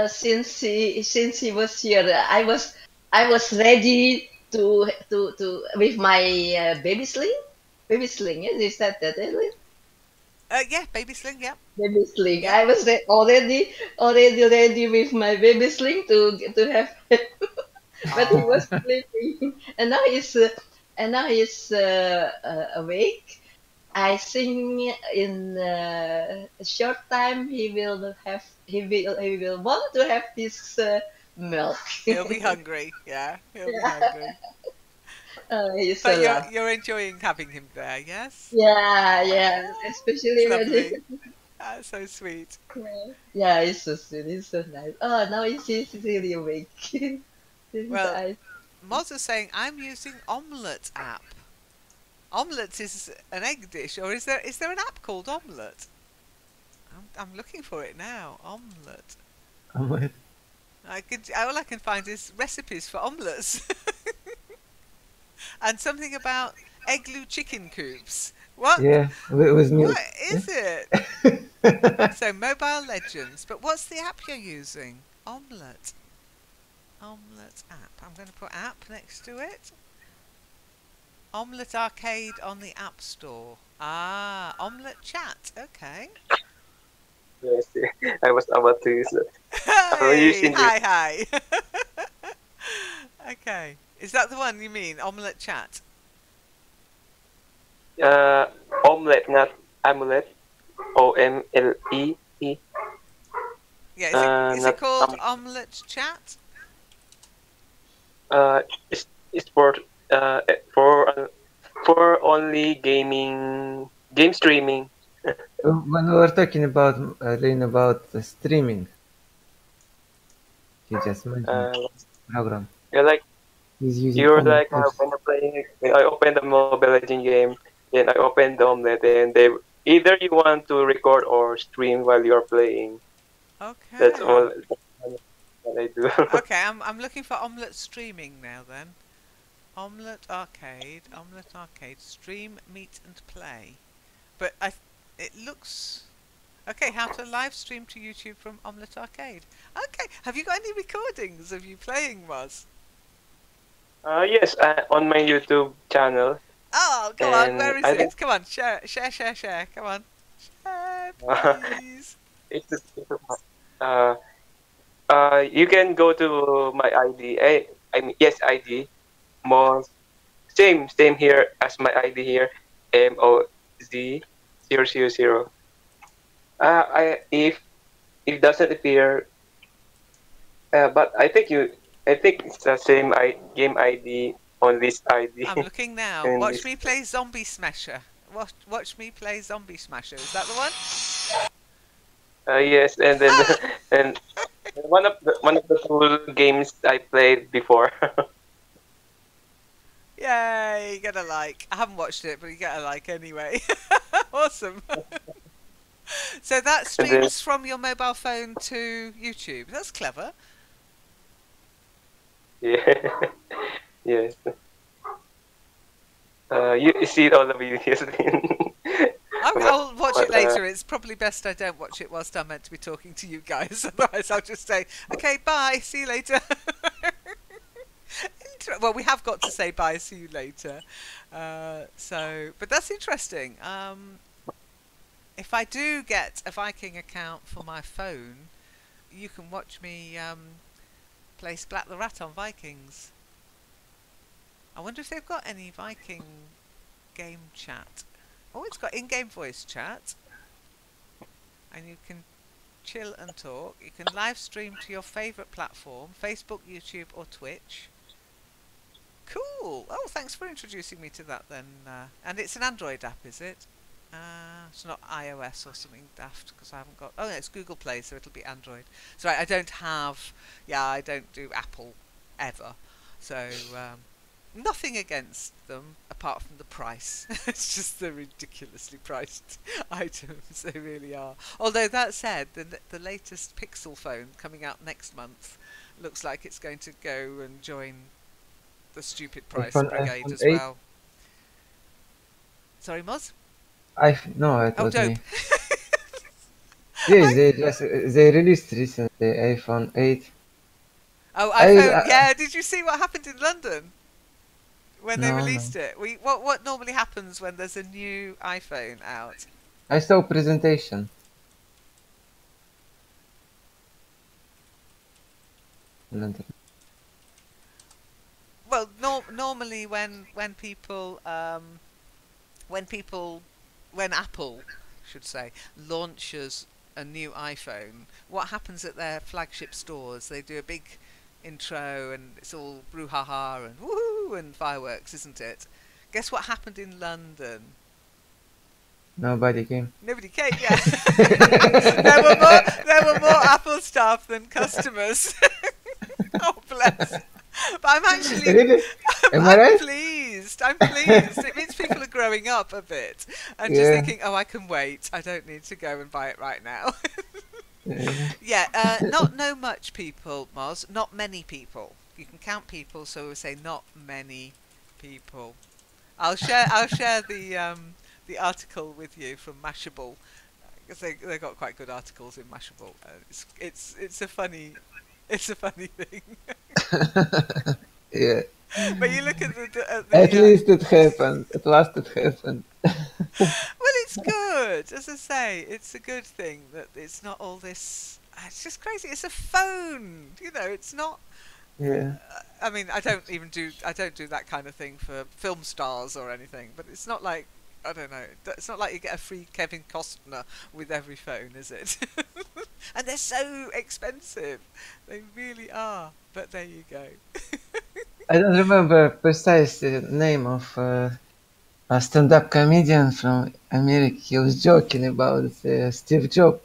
since he was here. I was ready to with my baby sling. Is that it? Yeah, baby sling. Yeah, Baby sling. yeah. I was already ready with my baby sling to have, but he was Oh, sleeping, and now he's awake. I think in a short time he will want to have his milk. he'll be hungry. Yeah, he'll be hungry. He's so But you're lovely. you're enjoying having him there, yes? Yeah, yeah. Oh, it's Especially when lovely. That's so sweet. yeah, it's so sweet. It's so nice. Oh, now he's really awake. Since Well, I Moz is saying I'm using Omelette app. Omelette is an egg dish, or is there an app called Omelette? I'm looking for it now. Omelette. All I can find is recipes for omelettes and something about egg-loo chicken coops. What? Yeah, with milk. What Yeah. is it? So Mobile Legends, but what's the app you're using? Omelette. Omelette app. I'm going to put app next to it. Omelette Arcade on the App Store. Ah, Omelette Chat. Okay. Yes, I was about to use that. I'm Hey, using this hi. Okay. Is that the one you mean? Omelette Chat. omelette, not amulet. OMLEE. Yeah, is it Not called Omelette Chat? it's uh for for only game streaming. When we were talking about Lynn about streaming, he just mentioned Uh, program. you're like He's using you're Omelette like also. when I'm playing. When I open the Mobile Legend game, then I open the omelette, and they either you want to record or stream while you're playing. That's Okay. all what I do. Okay, I'm looking for Omelette streaming now then. Omelette Arcade, stream, meet and play. But it looks okay. How to live stream to YouTube from Omelette Arcade. Okay, have you got any recordings of you playing, Moz? Yes, on my YouTube channel, Oh, come on, and where is I think it? Come on, share. Come on, share, please. it's you can go to my ID. I mean, yes, ID. More same here as my ID here. MOZ 000. I if it doesn't appear, but I think it's the same game ID on this ID. I'm looking now. and Watch this, me play Zombie Smasher. Watch me play Zombie Smasher. Is that the one? yes, and then and one of the cool games I played before. Yay, you get a like. I haven't watched it, but you get a like anyway. Awesome. So that and then streams from your mobile phone to YouTube. That's clever. yeah, yes. You see all the videos. I'll watch it but, later. It's probably best I don't watch it whilst I'm meant to be talking to you guys. Otherwise, I'll just say, okay, bye, see you later. Well, we have got to say bye, see you later. But that's interesting. If I do get a Viking account for my phone, you can watch me play Splat the Rat on Vikings. I wonder if they've got any Viking game chat. Oh, it's got in-game voice chat. And you can chill and talk. You can live stream to your favourite platform, Facebook, YouTube or Twitch. Cool. Oh, thanks for introducing me to that then. And it's an Android app, is it? It's not iOS or something daft because I haven't got... Oh, no, it's Google Play, so it'll be Android. So I don't have... Yeah, I don't do Apple ever. So Nothing against them apart from the price. It's just the ridiculously priced items, they really are. Although that said, the latest Pixel phone coming out next month looks like it's going to go and join the stupid price brigade iPhone as 8? well. Sorry, Moz? No, it Oh, was dope. me. Yes, they released recently iPhone 8. Oh, I iPhone. Yeah, did you see what happened in London when they no, released it? What normally happens when there's a new iPhone out? I saw presentation in London. Well, normally when people when Apple should say launches a new iPhone, what happens at their flagship stores? They do a big intro and it's all brouhaha and woohoo and fireworks, isn't it? Guess what happened in London? Nobody came. Nobody came. Yeah, there were more Apple staff than customers. Oh bless. But I'm actually Really? Am I I'm right? pleased. I'm pleased. It means people are growing up a bit and just Yeah. thinking, oh, I can wait. I don't need to go and buy it right now. Yeah. Yeah, no much people, Moz. Not many people. You can count people, so we say not many people. I'll share the article with you from Mashable because they got quite good articles in Mashable. It's a funny thing. Yeah. But you look at At least it happened. At last it happened. well, it's good. As I say, it's a good thing that it's not all this. It's just crazy. It's a phone. You know, it's not. Yeah. I mean, I don't do that kind of thing for film stars or anything. But it's not like I don't know. It's not like you get a free Kevin Costner with every phone, is it? And they're so expensive. They really are. But there you go. I don't remember precise name of a stand-up comedian from America. He was joking about Steve Jobs.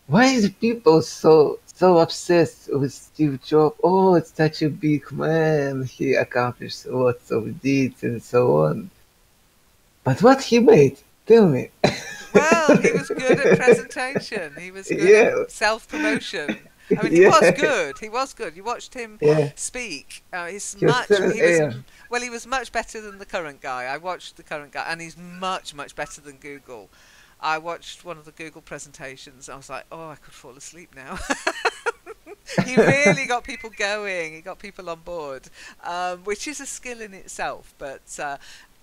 Why is people so obsessed with Steve Jobs? Oh, it's such a big man. He accomplished lots of deeds and so on. But what he made? Tell me. Well, he was good at presentation. He was good Yeah. at self-promotion. I mean, Yeah. he was good. He was good. You watched him Yeah. speak. He's He was much. still there. He was much better than the current guy. I watched the current guy, and he's much better than Google. I watched one of the Google presentations. I was like, oh, I could fall asleep now. He really got people going. He got people on board, which is a skill in itself. But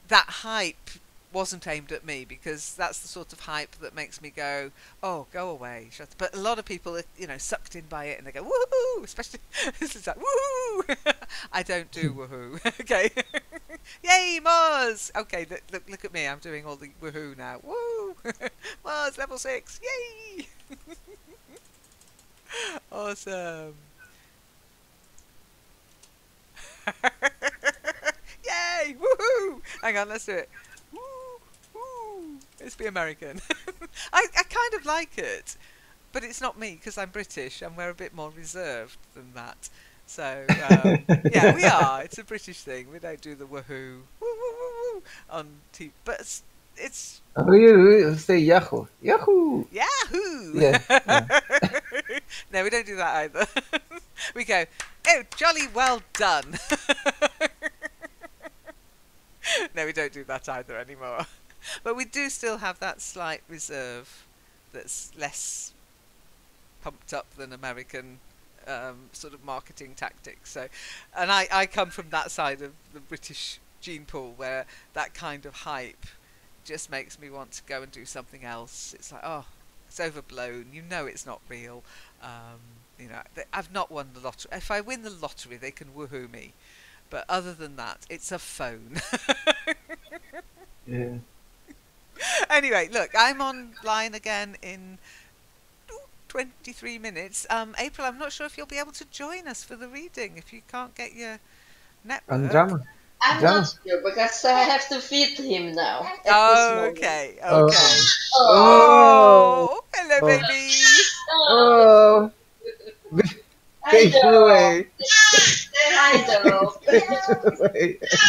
that hype wasn't aimed at me because that's the sort of hype that makes me go, oh, go away. But a lot of people are, sucked in by it and they go, woohoo! Especially, this is like, woohoo! I don't do woohoo. Okay. Yay, Mars! Okay, look at me. I'm doing all the woohoo now. Woo! Mars, level 6. Yay! Awesome. Yay! Woohoo! Hang on, let's do it. Woo! Woo! Let's be American. I kind of like it, but it's not me because I'm British and we're a bit more reserved than that. So, yeah, we are. It's a British thing. We don't do the woohoo, woo, woo, woo, woo on TV. But it's Oh, you say Yahoo. Yahoo! Yahoo! Yeah. No, we don't do that either. We go, oh, jolly well done. No, we don't do that either anymore. But we do still have that slight reserve that's less pumped up than American sort of marketing tactics. So, and I come from that side of the British gene pool where that kind of hype just makes me want to go and do something else. It's like, oh, it's overblown. You know it's not real. I've not won the lottery. If I win the lottery, they can woohoo me. But other than that, it's a phone. Yeah. Anyway, look, I'm online again in 23 minutes. April, I'm not sure if you'll be able to join us for the reading if you can't get your network. On drama. I'm Drama. not sure because I have to feed him now. At this Oh, moment. okay, Oh. okay. Oh. Hello, Oh. baby. Oh. I Take me know. away. Say I joke.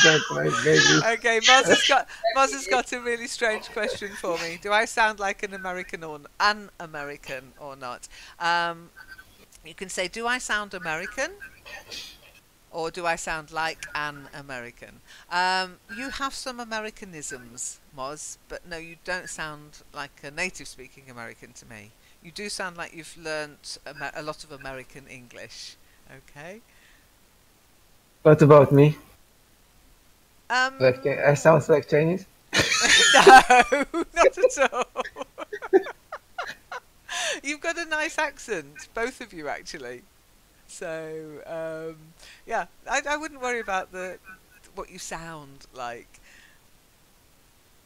Don't mind, maybe. Okay, Moz has got a really strange question for me. Do I sound like an American or not? You can say, do I sound American? Or do I sound like an American? You have some Americanisms, Moz, but no, you don't sound like a native speaking American to me. You do sound like you've learnt a lot of American English. Okay? What about me? Um, Like, I sound like Chinese? no, not at all. You've got a nice accent, both of you actually. So yeah, I wouldn't worry about what you sound like.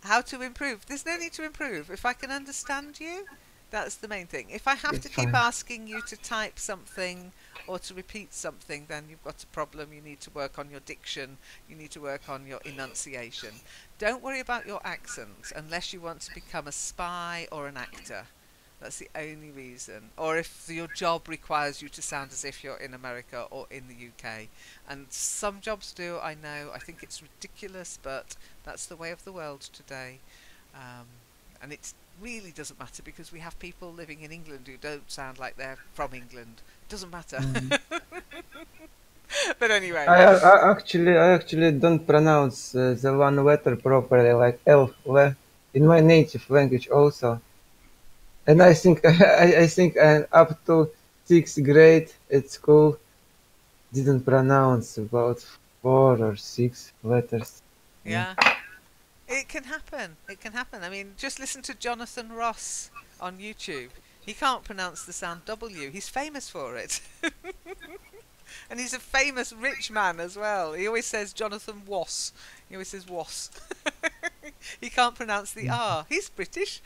How to improve? There's no need to improve. If I can understand you, that's the main thing. If I have It's to keep fine. asking you to type something or to repeat something, then you've got a problem. You need to work on your diction. You need to work on your enunciation. Don't worry about your accent unless you want to become a spy or an actor. That's the only reason. Or if your job requires you to sound as if you're in America or in the UK. And some jobs do, I know. I think it's ridiculous, but that's the way of the world today. And it really doesn't matter because we have people living in England who don't sound like they're from England. It doesn't matter. But anyway. I actually don't pronounce the one letter properly, like L, in my native language also. And I think I think up to sixth grade at school didn't pronounce about 4 or 6 letters. Yeah. It can happen. It can happen. I mean, just listen to Jonathan Ross on YouTube. He can't pronounce the sound W. He's famous for it. And he's a famous rich man as well. He always says Jonathan Wass. He always says Wass. He can't pronounce the R. He's British.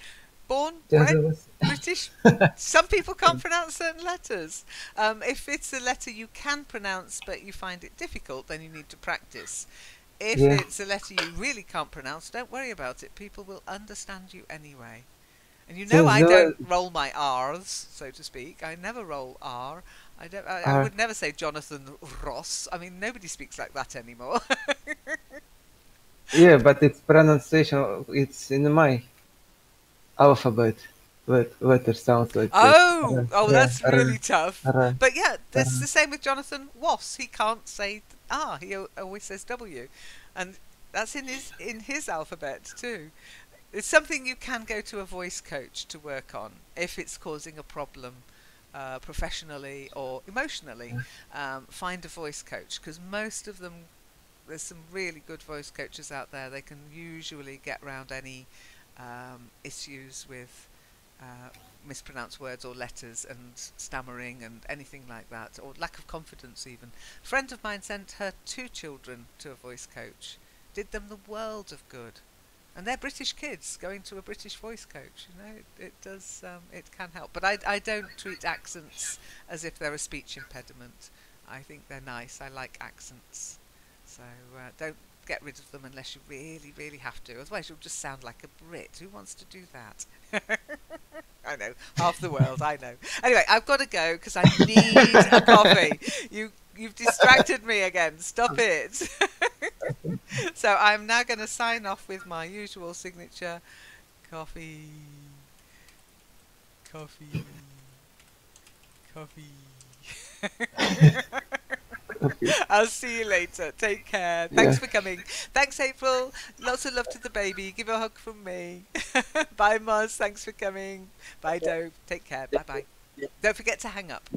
Born, bred, British. Some people can't pronounce certain letters. If it's a letter you can pronounce but you find it difficult, then you need to practice. If it's a letter you really can't pronounce, don't worry about it. People will understand you anyway. And you know I don't roll my R's, so to speak. I never roll R. I would never say Jonathan Ross. I mean, nobody speaks like that anymore. Yeah, but its pronunciation, it's in my alphabet. Letter sounds like that's really tough. R. But yeah, that's the same with Jonathan Wass. He can't say R. He always says W, and that's in his alphabet too. It's something you can go to a voice coach to work on if it's causing a problem professionally or emotionally. Find a voice coach because most of them, there's some really good voice coaches out there. They can usually get around any issues with mispronounced words or letters and stammering and anything like that, or lack of confidence even. A friend of mine sent her 2 children to a voice coach. Did them the world of good. And they're British kids going to a British voice coach. You know, it does, it can help. But I don't treat accents as if they're a speech impediment. I think they're nice. I like accents. So don't get rid of them unless you really, really have to. Otherwise you'll just sound like a Brit. Who wants to do that? I know, half the world, I know. Anyway, I've got to go because I need a coffee. You've distracted me again. Stop it. So I'm now going to sign off with my usual signature. Coffee. Coffee. Coffee. I'll see you later. Take care. Thanks for coming. Thanks, April. Lots of love to the baby. Give her a hug from me. Bye, Moz. Thanks for coming. Bye, Dope. Take care. Bye-bye. Don't forget to hang up.